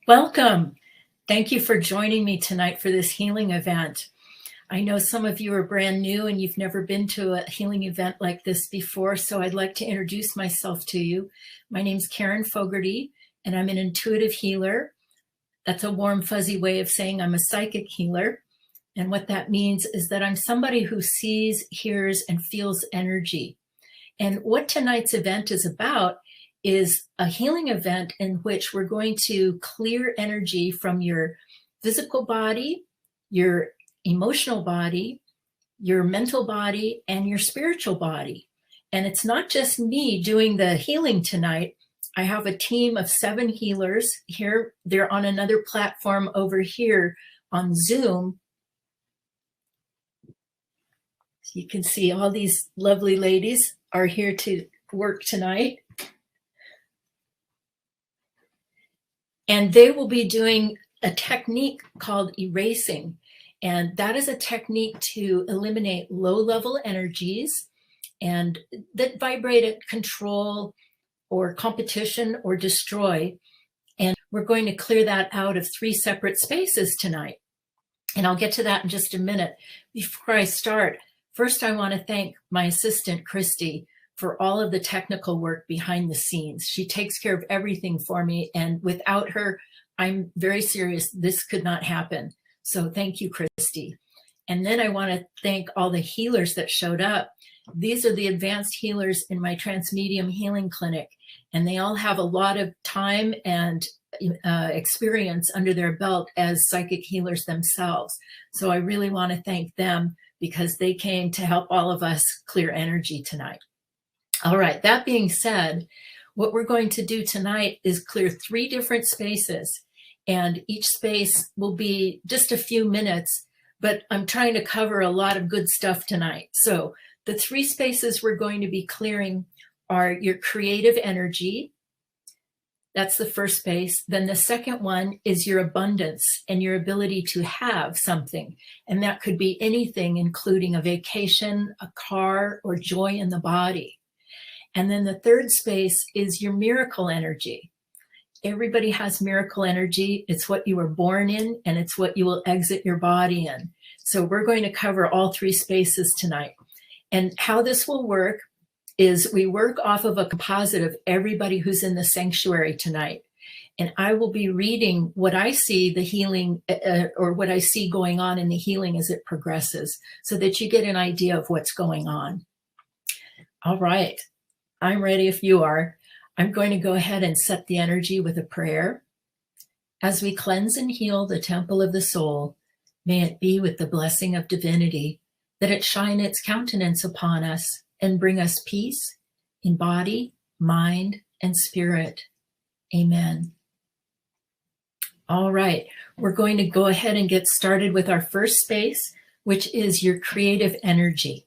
Welcome. Thank you for joining me tonight for this healing event. I know some of you are brand new and you've never been to a healing event like this before, so I'd like to introduce myself to you. My name's Karin Fogerty, and I'm an intuitive healer. That's a warm, fuzzy way of saying I'm a psychic healer. And what that means is that I'm somebody who sees, hears, and feels energy. And what tonight's event is about is a healing event in which we're going to clear energy from your physical body, your emotional body, your mental body, and your spiritual body. And it's not just me doing the healing tonight. I have a team of 7 healers here. They're on another platform over here on Zoom. So you can see all these lovely ladies are here to work tonight. And they will be doing a technique called erasing. And that is a technique to eliminate low-level energies and that vibrate at control or competition or destroy. And we're going to clear that out of 3 separate spaces tonight. And I'll get to that in just a minute. Before I start, first I want to thank my assistant, Christy, for all of the technical work behind the scenes. She takes care of everything for me, and without her, I'm very serious, this could not happen. So thank you, Christy. And then I want to thank all the healers that showed up. These are the advanced healers in my Transmedium Healing Clinic, and they all have a lot of time and experience under their belt as psychic healers themselves. So I really want to thank them because they came to help all of us clear energy tonight. All right, that being said, what we're going to do tonight is clear 3 different spaces, and each space will be just a few minutes, but I'm trying to cover a lot of good stuff tonight. So the 3 spaces we're going to be clearing are your creative energy. That's the first space. Then the second one is your abundance and your ability to have something. And that could be anything, including a vacation, a car, or joy in the body. And then the third space is your miracle energy. Everybody has miracle energy. It's what you were born in, and it's what you will exit your body in. So we're going to cover all 3 spaces tonight. And how this will work is we work off of a composite of everybody who's in the sanctuary tonight. And I will be reading what I see the healing or what I see going on in the healing as it progresses, so that you get an idea of what's going on. All right. I'm ready if you are. I'm going to go ahead and set the energy with a prayer. As we cleanse and heal the temple of the soul, may it be with the blessing of divinity, that it shine its countenance upon us and bring us peace in body, mind, and spirit. Amen. All right, we're going to go ahead and get started with our first space, which is your creative energy.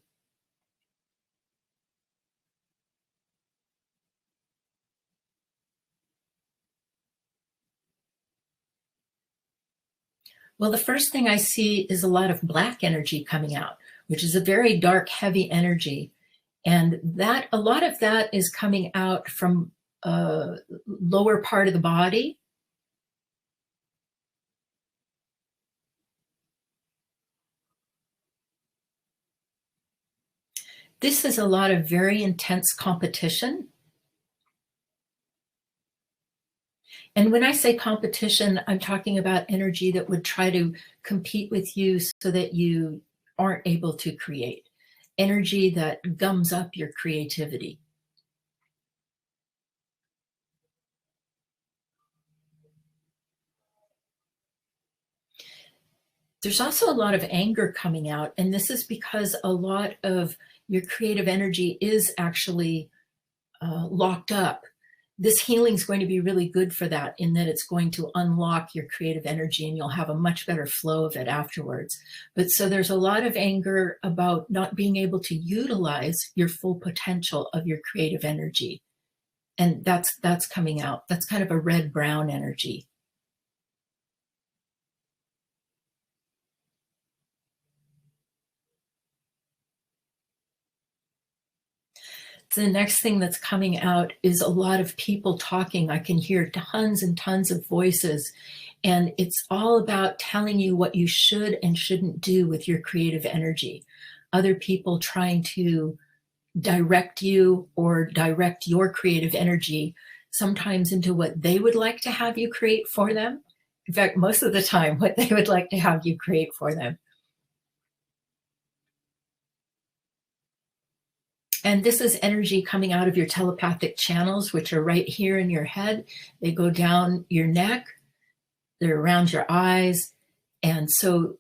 Well, the first thing I see is a lot of black energy coming out, which is a very dark, heavy energy. And that a lot of that is coming out from lower part of the body. This is a lot of very intense competition. And when I say competition, I'm talking about energy that would try to compete with you so that you aren't able to create. Energy that gums up your creativity. There's also a lot of anger coming out, and this is because a lot of your creative energy is actually locked up. This healing is going to be really good for that, in that it's going to unlock your creative energy and you'll have a much better flow of it afterwards. But so there's a lot of anger about not being able to utilize your full potential of your creative energy. And that's coming out. That's kind of a red-brown energy. The next thing that's coming out is a lot of people talking. I can hear tons and tons of voices, and it's all about telling you what you should and shouldn't do with your creative energy. Other people trying to direct you or direct your creative energy, sometimes into what they would like to have you create for them. In fact, most of the time, what they would like to have you create for them. And this is energy coming out of your telepathic channels, which are right here in your head. They go down your neck, they're around your eyes. And so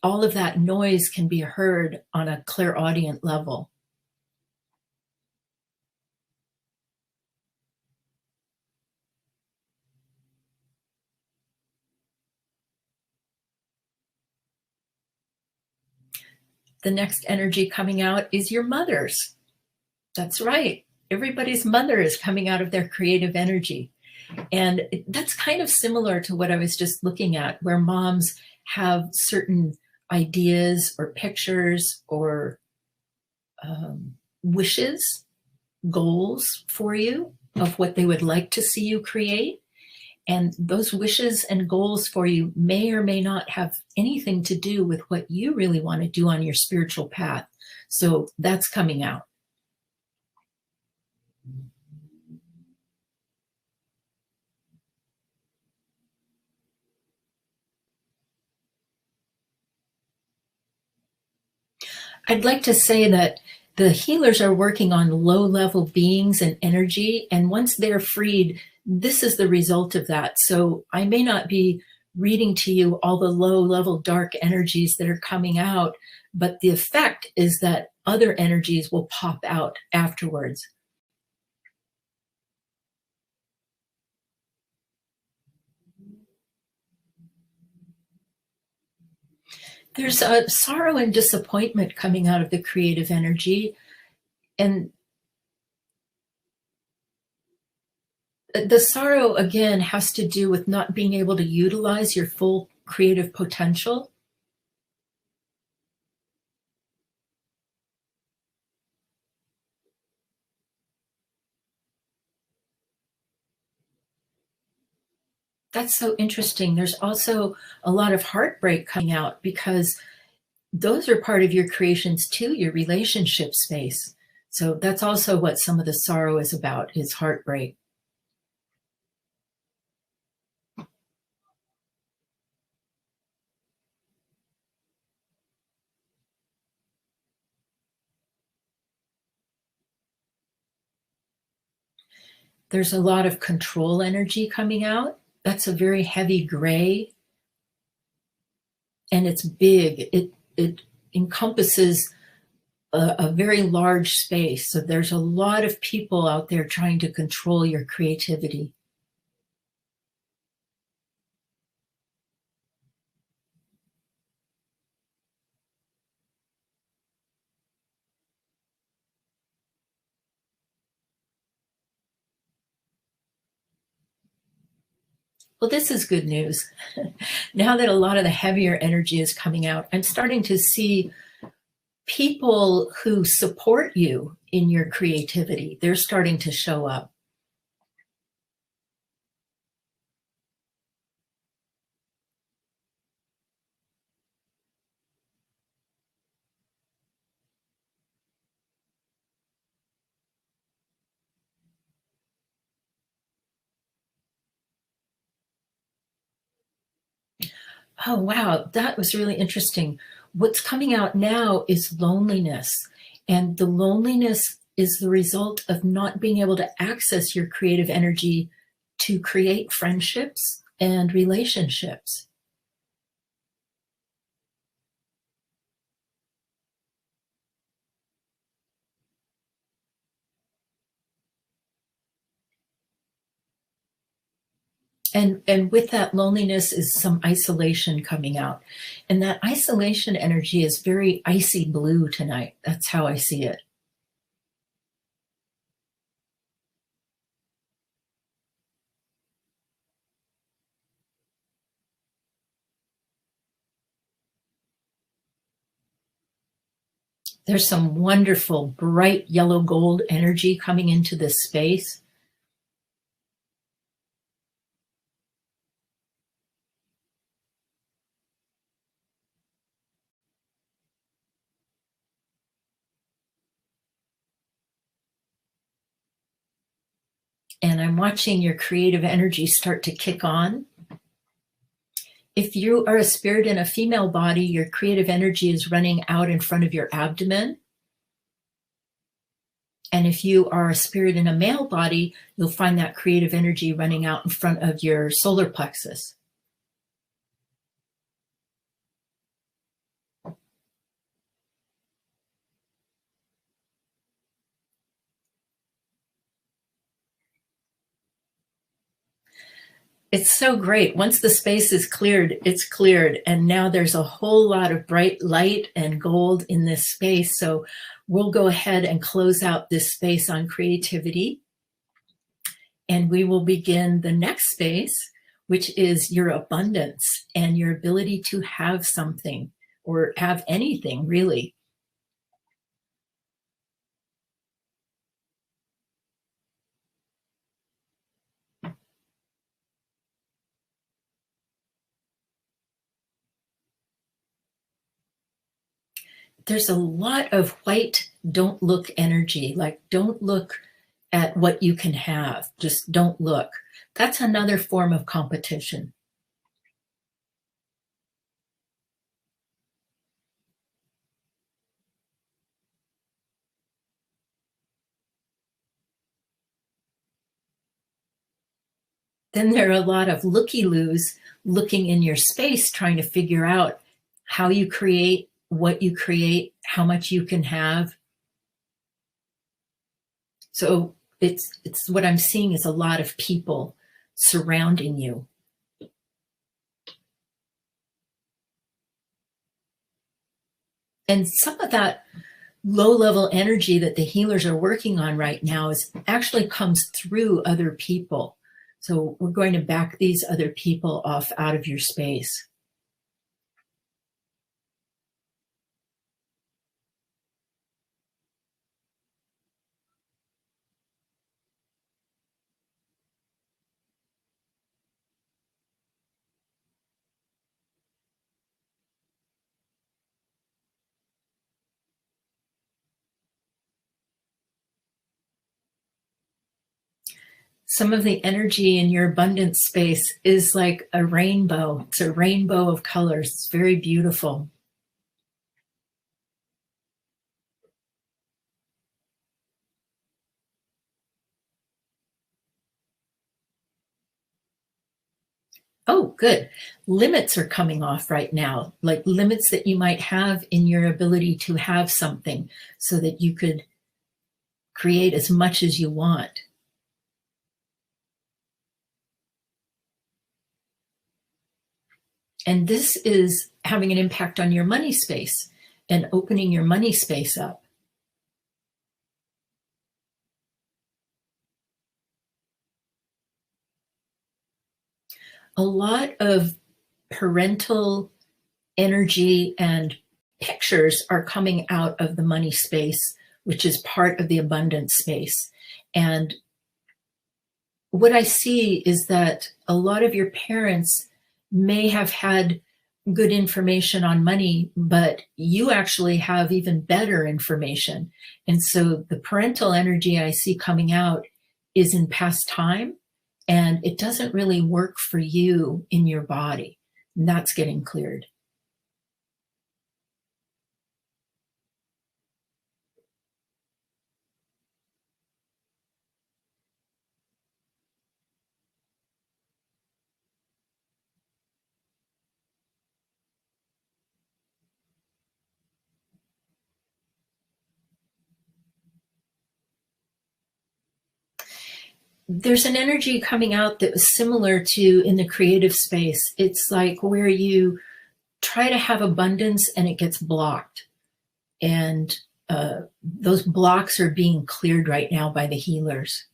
all of that noise can be heard on a clairaudient level. The next energy coming out is your mother's. That's right. Everybody's mother is coming out of their creative energy. And that's kind of similar to what I was just looking at, where moms have certain ideas or pictures or wishes, goals for you of what they would like to see you create. And those wishes and goals for you may or may not have anything to do with what you really want to do on your spiritual path. So that's coming out. I'd like to say that the healers are working on low-level beings and energy, and once they're freed, this is the result of that. So I may not be reading to you all the low-level dark energies that are coming out, but the effect is that other energies will pop out afterwards. There's a sorrow and disappointment coming out of the creative energy, and the sorrow, again, has to do with not being able to utilize your full creative potential. That's so interesting. There's also a lot of heartbreak coming out because those are part of your creations too, your relationship space. So that's also what some of the sorrow is about, is heartbreak. There's a lot of control energy coming out. That's a very heavy gray, and it's big. It encompasses a very large space. So there's a lot of people out there trying to control your creativity. Well, this is good news. Now that a lot of the heavier energy is coming out, I'm starting to see people who support you in your creativity. They're starting to show up. Oh, wow, that was really interesting. What's coming out now is loneliness. And the loneliness is the result of not being able to access your creative energy to create friendships and relationships. And with that loneliness is some isolation coming out. And that isolation energy is very icy blue tonight. That's how I see it. There's some wonderful bright yellow gold energy coming into this space. And I'm watching your creative energy start to kick on. If you are a spirit in a female body, your creative energy is running out in front of your abdomen. And if you are a spirit in a male body, you'll find that creative energy running out in front of your solar plexus. It's so great. Once the space is cleared, it's cleared. And now there's a whole lot of bright light and gold in this space. So we'll go ahead and close out this space on creativity. And we will begin the next space, which is your abundance and your ability to have something or have anything, really. There's a lot of white don't look energy, like don't look at what you can have, just don't look. That's another form of competition. Then there are a lot of looky-loos looking in your space, trying to figure out how you create, what you create, how much you can have. So it's what I'm seeing is a lot of people surrounding you. And some of that low-level energy that the healers are working on right now is actually comes through other people. So we're going to back these other people off out of your space. Some of the energy in your abundance space is like a rainbow. It's a rainbow of colors. It's very beautiful. Oh, good. Limits are coming off right now, like limits that you might have in your ability to have something so that you could create as much as you want. And this is having an impact on your money space and opening your money space up. A lot of parental energy and pictures are coming out of the money space, which is part of the abundance space. And what I see is that a lot of your parents may have had good information on money, but you actually have even better information. And so the parental energy I see coming out is in past time, and it doesn't really work for you in your body. And that's getting cleared. There's an energy coming out that was similar to in the creative space. It's like where you try to have abundance and it gets blocked. And those blocks are being cleared right now by the healers.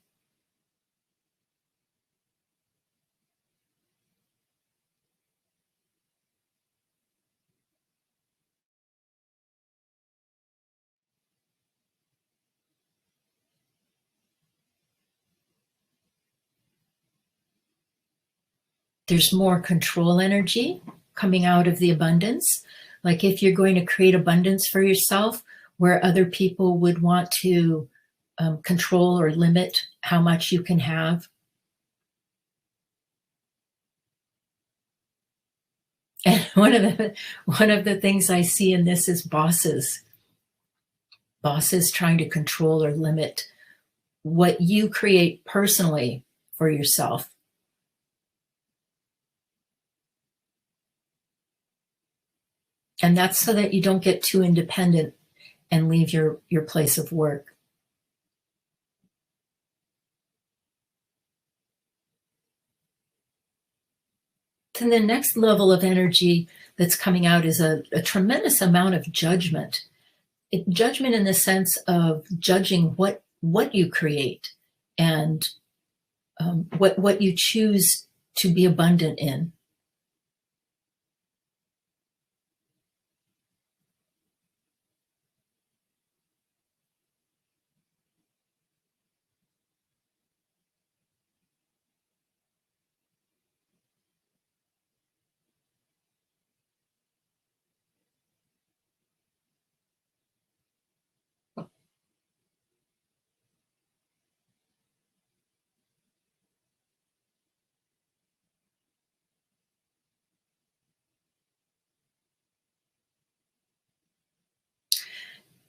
There's more control energy coming out of the abundance. Like if you're going to create abundance for yourself, where other people would want to control or limit how much you can have. And one of the things I see in this is bosses trying to control or limit what you create personally for yourself. And that's so that you don't get too independent and leave your place of work. Then the next level of energy that's coming out is a tremendous amount of judgment. Judgment in the sense of judging what you create and what you choose to be abundant in.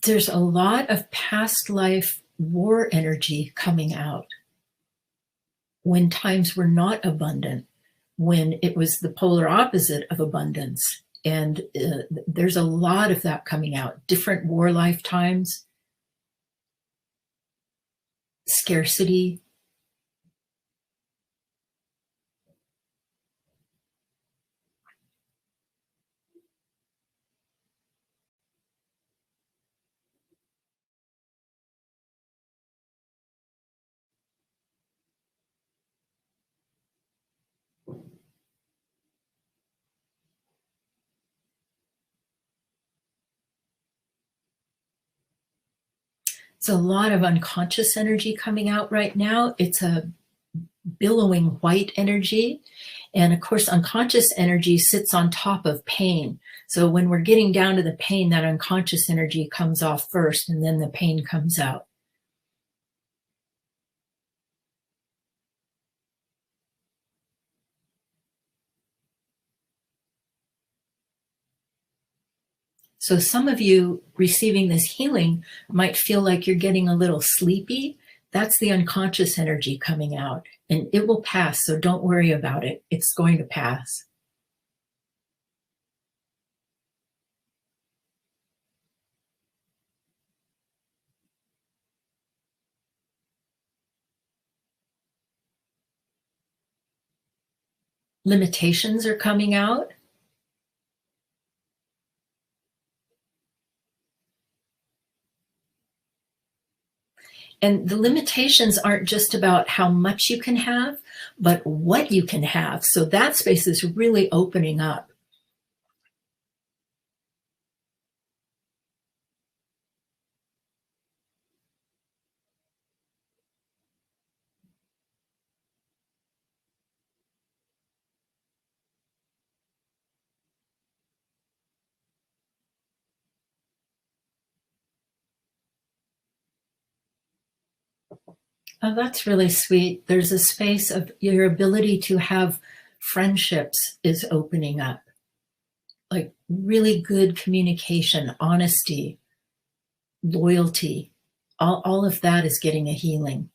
There's a lot of past life war energy coming out when times were not abundant, when it was the polar opposite of abundance. And there's a lot of that coming out. Different war lifetimes, scarcity. It's a lot of unconscious energy coming out right now. It's a billowing white energy. And of course, unconscious energy sits on top of pain. So when we're getting down to the pain, that unconscious energy comes off first, and then the pain comes out. So some of you receiving this healing might feel like you're getting a little sleepy. That's the unconscious energy coming out, and it will pass. So don't worry about it. It's going to pass. Limitations are coming out. And the limitations aren't just about how much you can have, but what you can have. So that space is really opening up. Oh, that's really sweet. There's a space of your ability to have friendships is opening up, like really good communication, honesty, loyalty. All of that is getting a healing.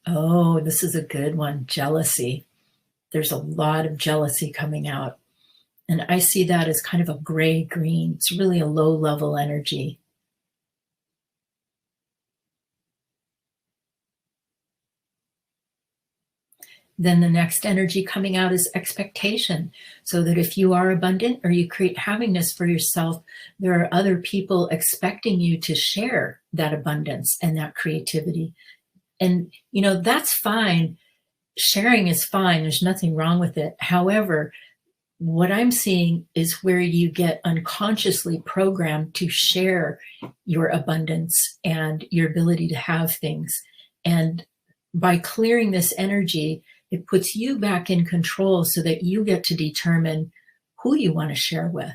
Oh, this is a good one. Jealousy. There's a lot of jealousy coming out. And I see that as kind of a gray green. It's really a low level energy. Then the next energy coming out is expectation. So that if you are abundant or you create happiness for yourself, there are other people expecting you to share that abundance and that creativity. And, that's fine. sharing is fine. There's nothing wrong with it. However, what I'm seeing is where you get unconsciously programmed to share your abundance and your ability to have things. And by clearing this energy, it puts you back in control so that you get to determine who you want to share with.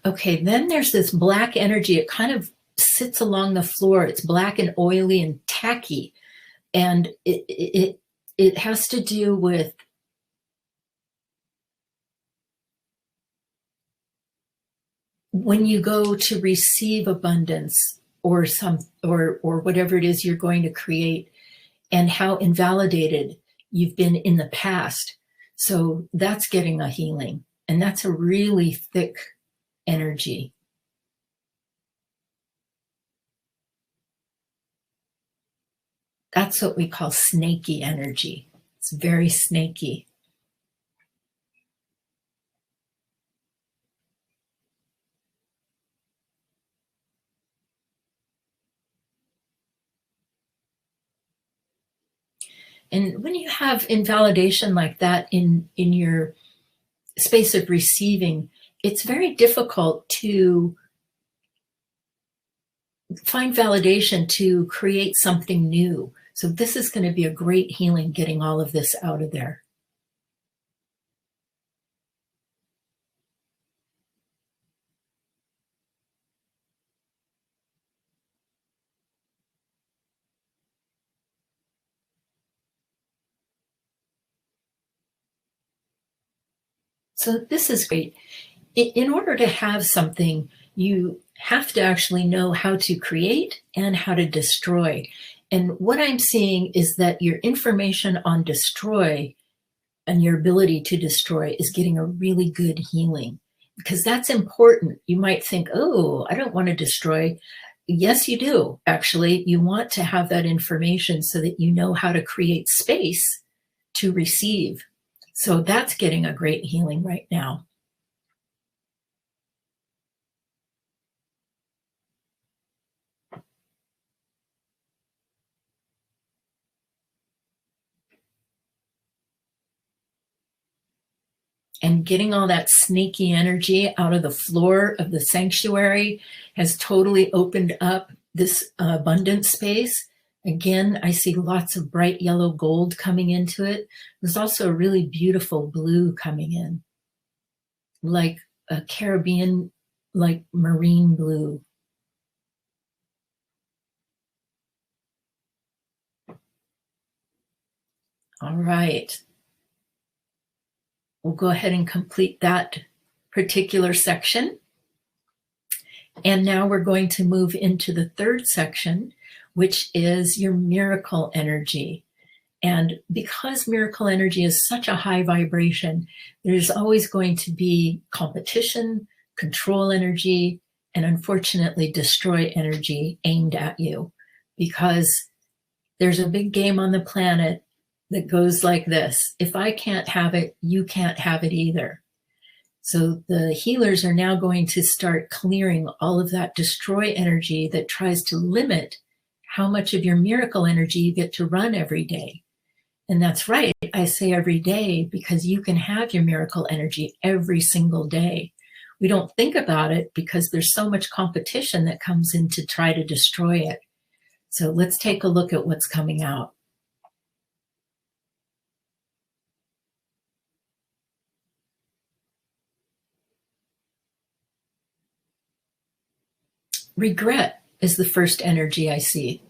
Okay, then there's this black energy. It kind of sits along the floor. It's black and oily and tacky. And it has to do with when you go to receive abundance or whatever it is you're going to create, and how invalidated you've been in the past. So that's getting a healing, and that's a really thick energy. That's what we call snaky energy. It's very snaky. And when you have invalidation like that in your space of receiving, it's very difficult to find validation to create something new. So this is going to be a great healing, getting all of this out of there. So this is great. In order to have something, you have to actually know how to create and how to destroy. And what I'm seeing is that your information on destroy and your ability to destroy is getting a really good healing, because that's important. You might think, oh, I don't want to destroy. Yes, you do. Actually, you want to have that information so that you know how to create space to receive. So that's getting a great healing right now. And getting all that sneaky energy out of the floor of the sanctuary has totally opened up this abundant space. Again, I see lots of bright yellow gold coming into it. There's also a really beautiful blue coming in, like a Caribbean, like marine blue. All right. We'll go ahead and complete that particular section. And now we're going to move into the third section, which is your miracle energy. And because miracle energy is such a high vibration, there's always going to be competition, control energy, and unfortunately destroy energy aimed at you, because there's a big game on the planet that goes like this. If I can't have it, you can't have it either. So the healers are now going to start clearing all of that destroy energy that tries to limit how much of your miracle energy you get to run every day. And that's right, I say every day, because you can have your miracle energy every single day. We don't think about it because there's so much competition that comes in to try to destroy it. So let's take a look at what's coming out. Regret is the first energy I see.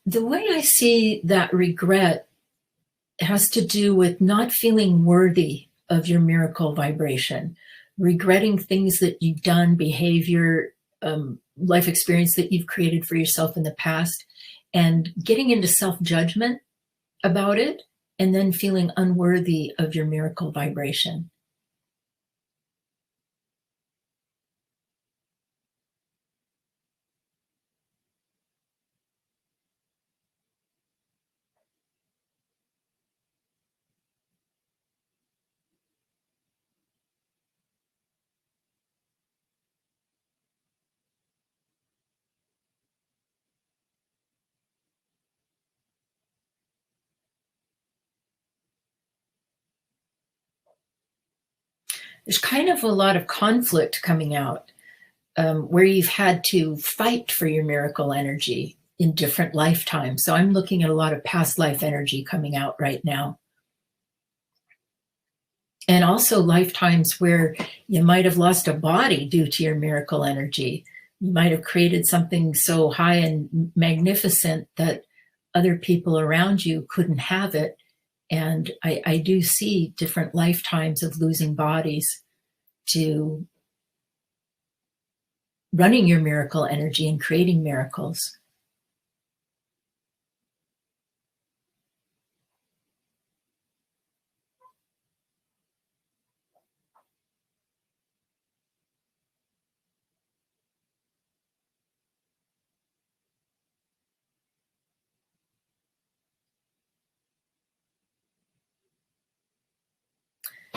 The way I see that regret has to do with not feeling worthy of your miracle vibration, regretting things that you've done, behavior, life experience that you've created for yourself in the past, and getting into self-judgment about it, and then feeling unworthy of your miracle vibration. There's kind of a lot of conflict coming out, where you've had to fight for your miracle energy in different lifetimes. So I'm looking at a lot of past life energy coming out right now. And also lifetimes where you might have lost a body due to your miracle energy. You might have created something so high and magnificent that other people around you couldn't have it. And I do see different lifetimes of losing bodies to running your miracle energy and creating miracles.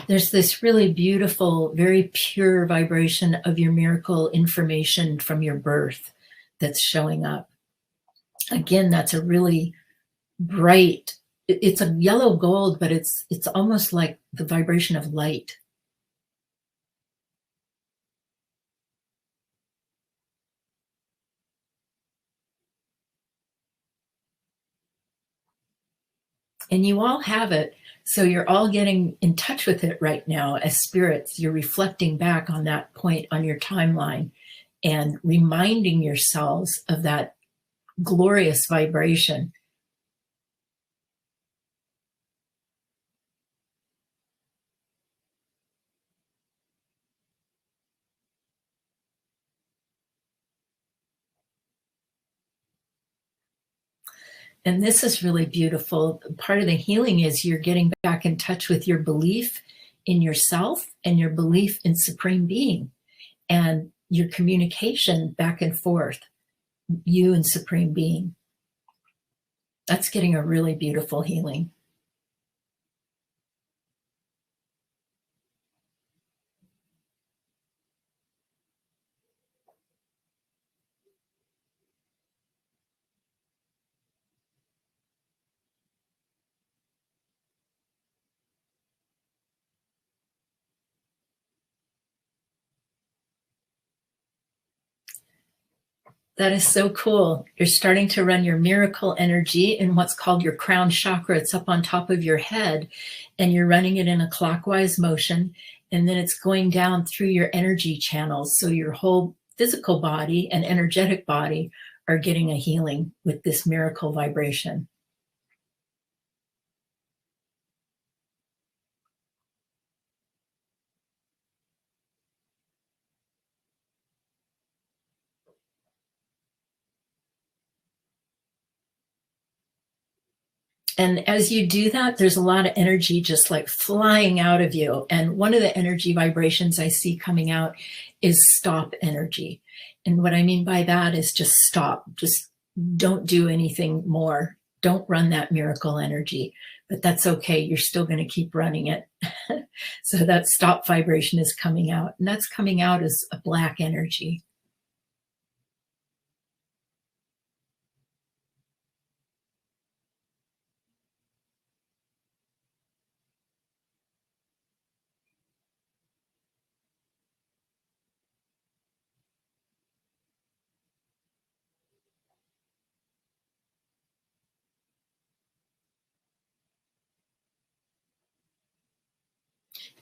There's this really beautiful, very pure vibration of your miracle information from your birth that's showing up. Again, that's a really bright, it's a yellow gold, but it's almost like the vibration of light. And you all have it. So you're all getting in touch with it right now as spirits. You're reflecting back on that point on your timeline and reminding yourselves of that glorious vibration. And this is really beautiful. Part of the healing is you're getting back in touch with your belief in yourself and your belief in Supreme Being and your communication back and forth, you and Supreme Being. That's getting a really beautiful healing. That is so cool. You're starting to run your miracle energy in what's called your crown chakra. It's up on top of your head, and you're running it in a clockwise motion. And then it's going down through your energy channels. So your whole physical body and energetic body are getting a healing with this miracle vibration. And as you do that, there's a lot of energy just like flying out of you. And one of the energy vibrations I see coming out is stop energy. And what I mean by that is just stop. Just don't do anything more. Don't run that miracle energy. But that's okay. You're still going to keep running it. So that stop vibration is coming out. And that's coming out as a black energy.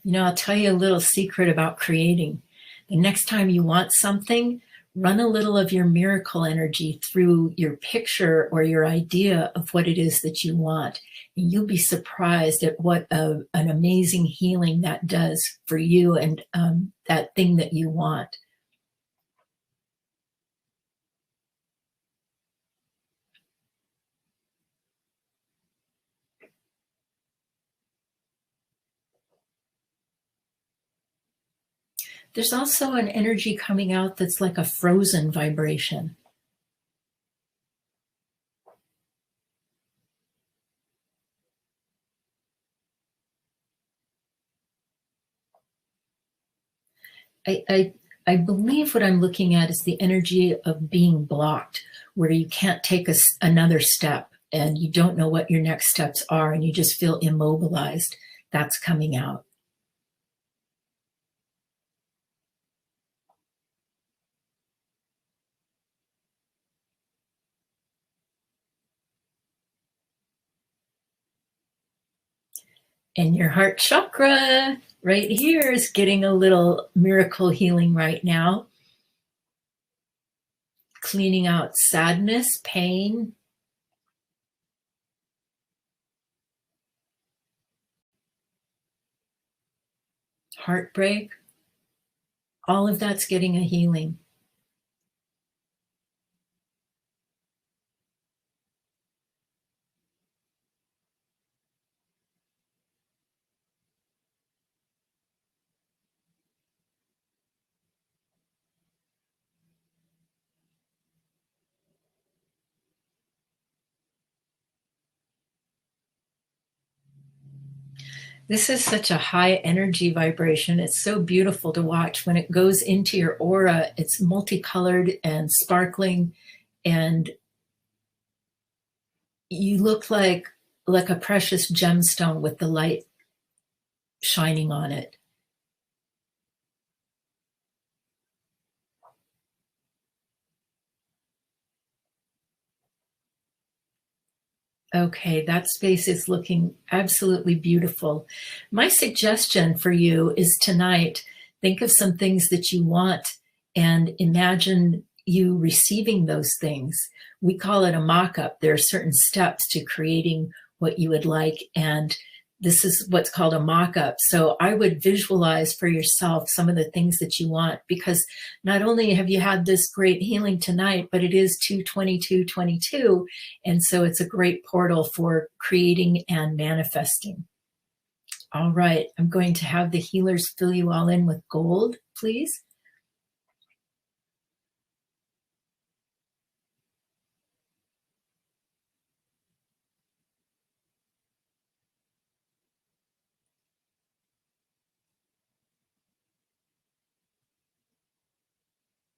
You know, I'll tell you a little secret about creating. The next time you want something, run a little of your miracle energy through your picture or your idea of what it is that you want. And you'll be surprised at what an amazing healing that does for you and that thing that you want. There's also an energy coming out that's like a frozen vibration. I believe what I'm looking at is the energy of being blocked, where you can't take another step and you don't know what your next steps are and you just feel immobilized. That's coming out. And your heart chakra right here is getting a little miracle healing right now. Cleaning out sadness, pain, heartbreak. All of that's getting a healing. This is such a high energy vibration. It's so beautiful to watch. When it goes into your aura, it's multicolored and sparkling, and you look like a precious gemstone with the light shining on it. Okay, that space is looking absolutely beautiful. My suggestion for you is tonight, think of some things that you want and imagine you receiving those things. We call it a mock-up. There are certain steps to creating what you would like, and this is what's called a mock-up. So I would visualize for yourself some of the things that you want, because not only have you had this great healing tonight, but it is 2/22/22, and so it's a great portal for creating and manifesting. All right, I'm going to have the healers fill you all in with gold, please.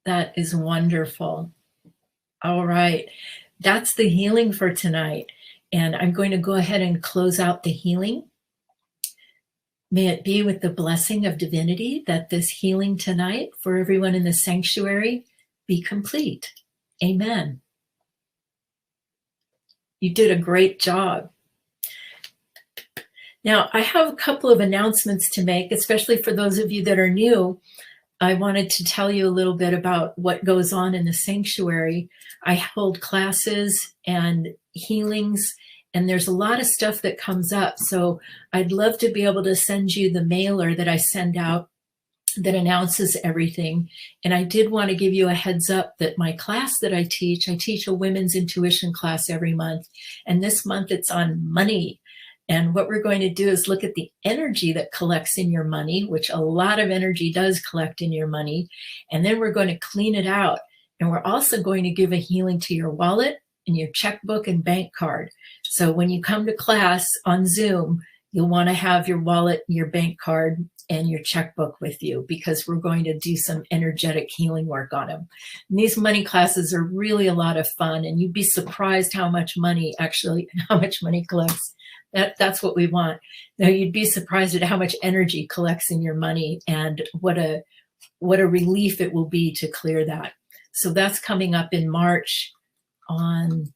That is wonderful. All right, that's the healing for tonight. And I'm going to go ahead and close out the healing. May it be with the blessing of divinity that this healing tonight for everyone in the sanctuary be complete. Amen. You did a great job. Now, I have a couple of announcements to make, especially for those of you that are new. I wanted to tell you a little bit about what goes on in the sanctuary. I hold classes and healings, and there's a lot of stuff that comes up. So I'd love to be able to send you the mailer that I send out that announces everything. And I did want to give you a heads up that my class that I teach a women's intuition class every month. And this month it's on money. And what we're going to do is look at the energy that collects in your money, which a lot of energy does collect in your money. And then we're going to clean it out. And we're also going to give a healing to your wallet and your checkbook and bank card. So when you come to class on Zoom, you'll want to have your wallet, your bank card, and your checkbook with you, because we're going to do some energetic healing work on them. And these money classes are really a lot of fun, and you'd be surprised how much money collects. That's what we want. Now, you'd be surprised at how much energy collects in your money, and what a relief it will be to clear that. So that's coming up in March on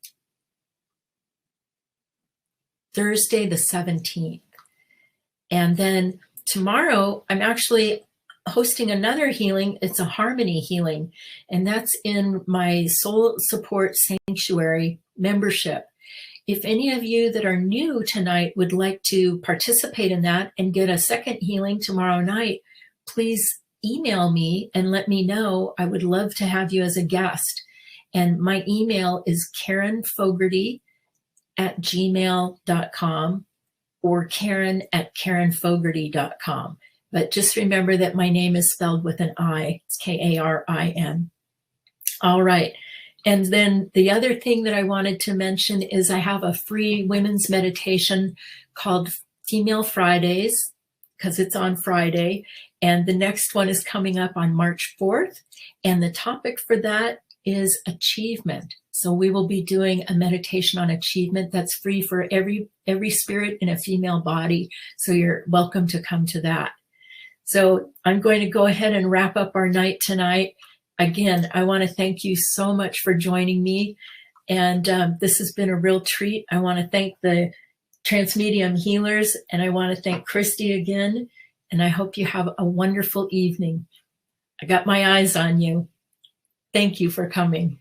Thursday the 17th. And then tomorrow, I'm actually hosting another healing. It's a harmony healing, and that's in my Soul Support Sanctuary membership. If any of you that are new tonight would like to participate in that and get a second healing tomorrow night, please email me and let me know. I would love to have you as a guest. And my email is karinfogerty@gmail.com or Karen@karinfogerty.com. But just remember that my name is spelled with an I. It's Karin. All right. And then the other thing that I wanted to mention is I have a free women's meditation called Female Fridays, because it's on Friday. And the next one is coming up on March 4th. And the topic for that is achievement. So we will be doing a meditation on achievement that's free for every spirit in a female body. So you're welcome to come to that. So I'm going to go ahead and wrap up our night tonight. Again, I want to thank you so much for joining me. And this has been a real treat. I want to thank the Transmedium healers, and I want to thank Christy again. And I hope you have a wonderful evening. I got my eyes on you. Thank you for coming.